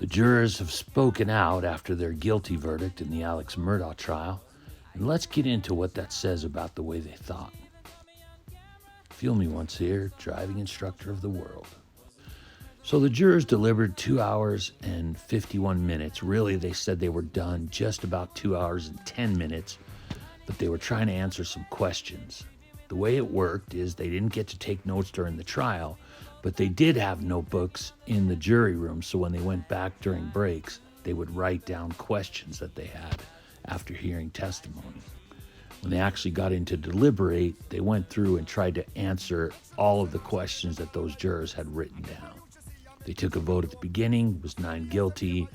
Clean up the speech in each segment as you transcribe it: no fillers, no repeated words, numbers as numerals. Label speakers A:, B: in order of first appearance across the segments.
A: The jurors have spoken out after their guilty verdict in the Alex Murdaugh trial, and let's get into what that says about the way they thought. Feel me once here, driving instructor of the world. So the jurors delivered 2 hours and 51 minutes. Really, they said they were done just about 2 hours and 10 minutes, but they were trying to answer some questions. The way it worked is they didn't get to take notes during the trial, but they did have notebooks in the jury room, so when they went back during breaks, they would write down questions that they had after hearing testimony. When they actually got in to deliberate, they went through and tried to answer all of the questions that those jurors had written down. They took a vote at the beginning. It was 9 guilty,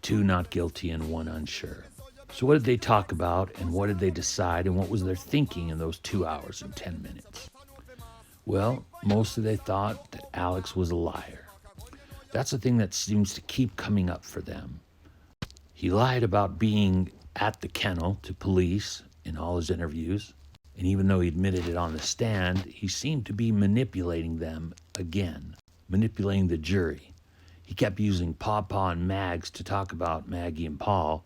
A: 2 not guilty, and 1 unsure. So what did they talk about, and what did they decide, and what was their thinking in those 2 hours and 10 minutes? Well, mostly they thought that Alex was a liar. That's the thing that seems to keep coming up for them. He lied about being at the kennel to police in all his interviews, and even though he admitted it on the stand, he seemed to be manipulating them again, manipulating the jury. He kept using Pawpaw and Mags to talk about Maggie and Paul,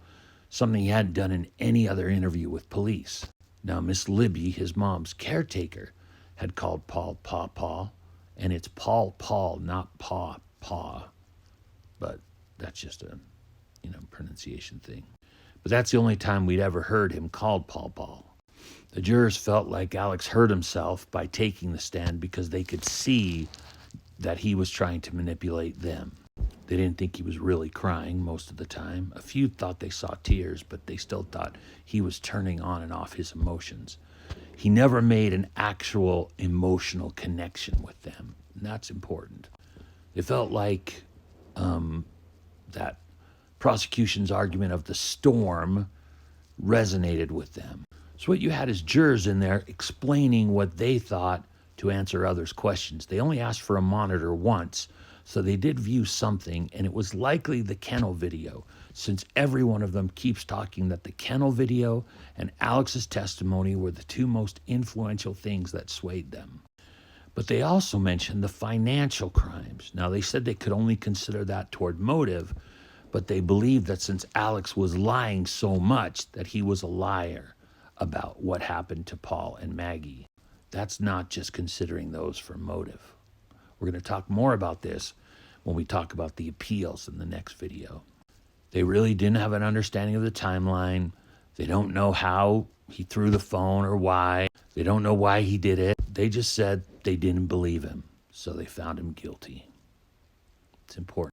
A: something he hadn't done in any other interview with police. Now, Miss Libby, his mom's caretaker, had called Paul Pawpaw, and it's Paul, not Paw. But that's just a, pronunciation thing. But that's the only time we'd ever heard him called Paul. The jurors felt like Alex hurt himself by taking the stand because they could see that he was trying to manipulate them. They didn't think he was really crying most of the time. A few thought they saw tears, but they still thought he was turning on and off his emotions. He never made an actual emotional connection with them, and that's important. They felt like that prosecution's argument of the storm resonated with them. So what you had is jurors in there explaining what they thought to answer others' questions. They only asked for a monitor once, so they did view something, and it was likely the kennel video, since every one of them keeps talking that the kennel video and Alex's testimony were the 2 most influential things that swayed them. But they also mentioned the financial crimes. Now, they said they could only consider that toward motive, but they believed that since Alex was lying so much, that he was a liar about what happened to Paul and Maggie. That's not just considering those for motive. We're going to talk more about this when we talk about the appeals in the next video. They really didn't have an understanding of the timeline. They don't know how he threw the phone or why. They don't know why he did it. They just said they didn't believe him, so they found him guilty. It's important.